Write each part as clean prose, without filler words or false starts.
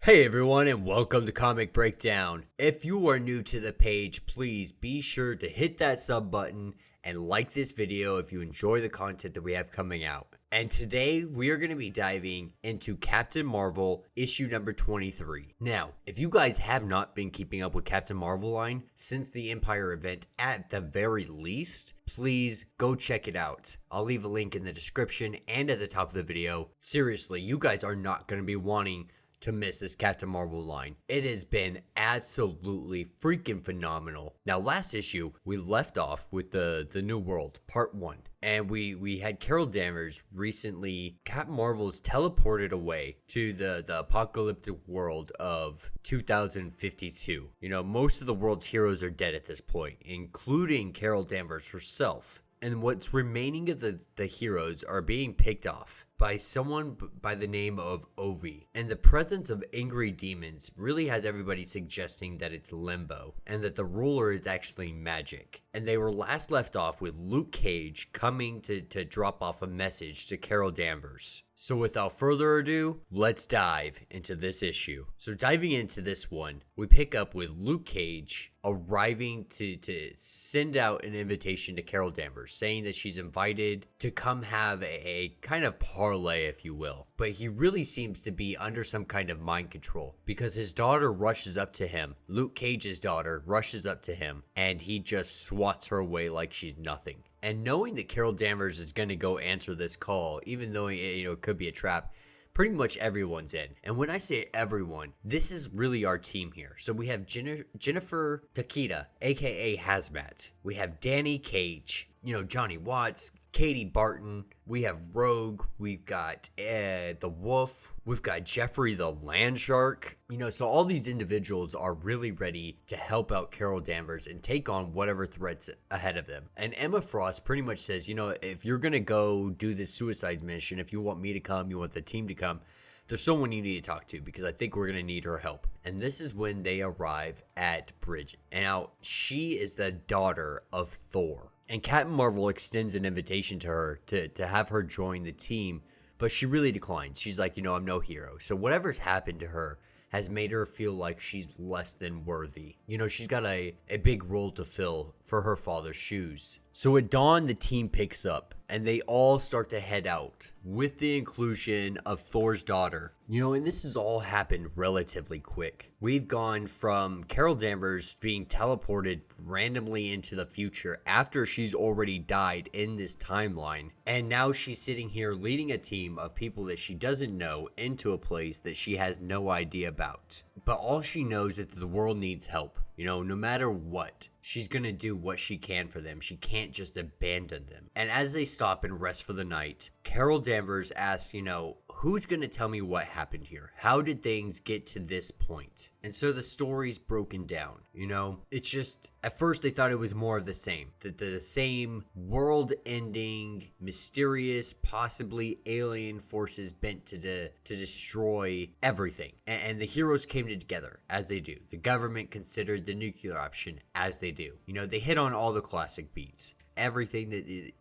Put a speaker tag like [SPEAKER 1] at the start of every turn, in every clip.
[SPEAKER 1] Hey everyone, and welcome to Comic Breakdown. If you are new to the page, please be sure to hit that sub button and like this video if you enjoy the content that we have coming out. And today we are going to be diving into Captain Marvel issue number 23. Now, if you guys have not been keeping up with Captain Marvel line since the Empire event at the very least, please go check it out. I'll leave a link in the description and at the top of the video. Seriously, you guys are not going to be wanting to miss this Captain Marvel line. It has been absolutely freaking phenomenal. Now, last issue, we left off with the New World, part 1. And we had Carol Danvers recently. Captain Marvel's teleported away to the apocalyptic world of 2052. You know, most of the world's heroes are dead at this point, including Carol Danvers herself. And what's remaining of the heroes are being picked off by someone by the name of Ovi. And the presence of angry demons really has everybody suggesting that it's Limbo and that the ruler is actually magic. And they were last left off with Luke Cage coming to drop off a message to Carol Danvers. So without further ado, let's dive into this issue. So diving into this one, we pick up with Luke Cage arriving to send out an invitation to Carol Danvers, saying that she's invited to come have a kind of parlay, if you will. But he really seems to be under some kind of mind control because his daughter rushes up to him. Luke Cage's daughter rushes up to him and he just swats her away like she's nothing. And knowing that Carol Danvers is going to go answer this call, even though it could be a trap, pretty much everyone's in. And when I say everyone, this is really our team here. So we have Jennifer Takeda, aka Hazmat. We have Danny Cage, Johnny Watts, Katie Barton. We have Rogue. We've got the Wolf. We've got Jeffrey the Land Shark. So all these individuals are really ready to help out Carol Danvers and take on whatever threats ahead of them. And Emma Frost pretty much says, if you're going to go do this suicide mission, if you want me to come, you want the team to come, there's someone you need to talk to because I think we're going to need her help. And this is when they arrive at Bridget. And now she is the daughter of Thor. And Captain Marvel extends an invitation to her to have her join the team, but she really declines. She's like, I'm no hero. So whatever's happened to her has made her feel like she's less than worthy. She's got a big role to fill for her father's shoes. So at dawn, the team picks up and they all start to head out with the inclusion of Thor's daughter. And this has all happened relatively quick. We've gone from Carol Danvers being teleported randomly into the future after she's already died in this timeline. And now she's sitting here leading a team of people that she doesn't know into a place that she has no idea about. But all she knows is that the world needs help. No matter what, she's going to do what she can for them. She can't just abandon them. And as they stop and rest for the night, Carol Danvers asks, who's going to tell me what happened here? How did things get to this point? And so the story's broken down, It's just, at first they thought it was more of the same. The same world-ending, mysterious, possibly alien forces bent to destroy everything. And the heroes came together, as they do. The government considered the nuclear option, as they do. They hit on all the classic beats. Everything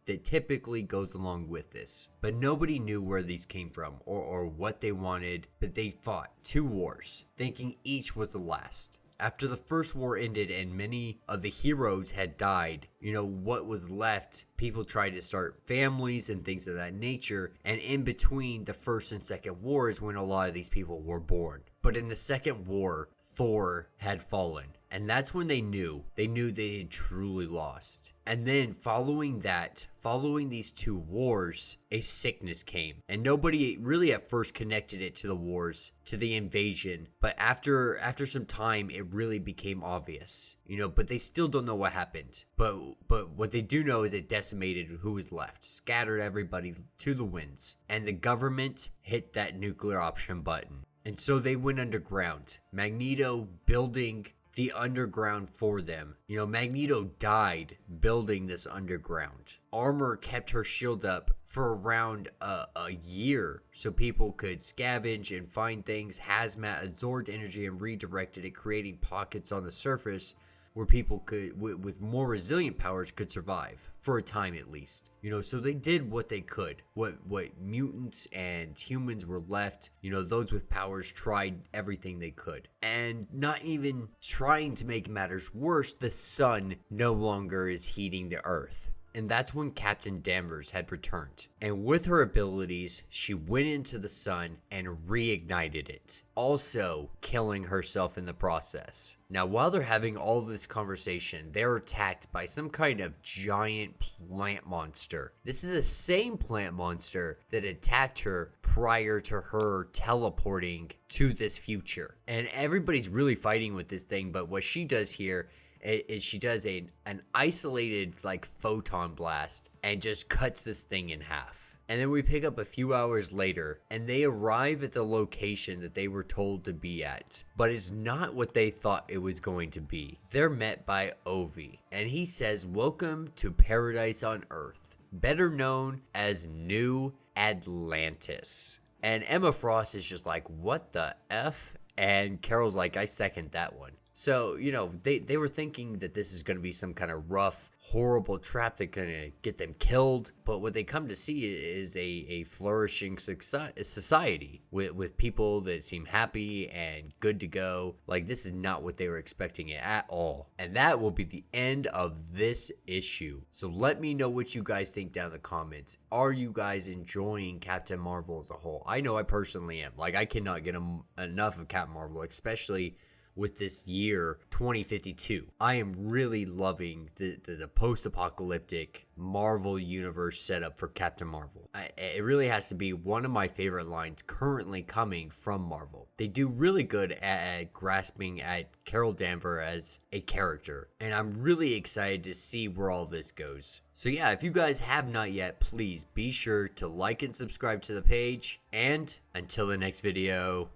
[SPEAKER 1] that typically goes along with this. But nobody knew where these came from or what they wanted, but they fought 2 wars, thinking each was the last. After the first war ended and many of the heroes had died, what was left, people tried to start families and things of that nature. And in between the first and second wars when a lot of these people were born. But in the second war, Thor had fallen. And that's when they knew they had truly lost. And then following these 2 wars, a sickness came. And nobody really at first connected it to the wars, to the invasion. But after some time, it really became obvious. But they still don't know what happened. But what they do know is it decimated who was left, scattered everybody to the winds. And the government hit that nuclear option button. And so they went underground. Magneto building the underground for them. Magneto died building this underground. Armor kept her shield up for around a year so people could scavenge and find things. Hazmat absorbed energy and redirected it, creating pockets on the surface where people could, with more resilient powers, could survive for a time at least. So they did what they could. What mutants and humans were left, those with powers tried everything they could. And not even trying to make matters worse, the sun no longer is heating the earth. And that's when Captain Danvers had returned. And with her abilities, she went into the sun and reignited it, also killing herself in the process. Now, while they're having all this conversation, they're attacked by some kind of giant plant monster. This is the same plant monster that attacked her prior to her teleporting to this future. And everybody's really fighting with this thing, but what she does here is she does an isolated photon blast and just cuts this thing in half. And then we pick up a few hours later and they arrive at the location that they were told to be at, but it's not what they thought it was going to be. They're met by Ovi and he says, "Welcome to paradise on Earth, better known as New Atlantis." And Emma Frost is just like, "What the F?" And Carol's like, "I second that one." So, they were thinking that this is going to be some kind of rough, horrible trap that's going to get them killed. But what they come to see is a flourishing society with people that seem happy and good to go. This is not what they were expecting it at all. And that will be the end of this issue. So let me know what you guys think down in the comments. Are you guys enjoying Captain Marvel as a whole? I know I personally am. I cannot get enough of Captain Marvel, especially with this year 2052. I am really loving the post-apocalyptic Marvel universe setup for Captain Marvel. It really has to be one of my favorite lines currently coming from Marvel. They do really good at grasping at Carol Danvers as a character, and I'm really excited to see where all this goes. So yeah, if you guys have not yet, please be sure to like and subscribe to the page, and until the next video,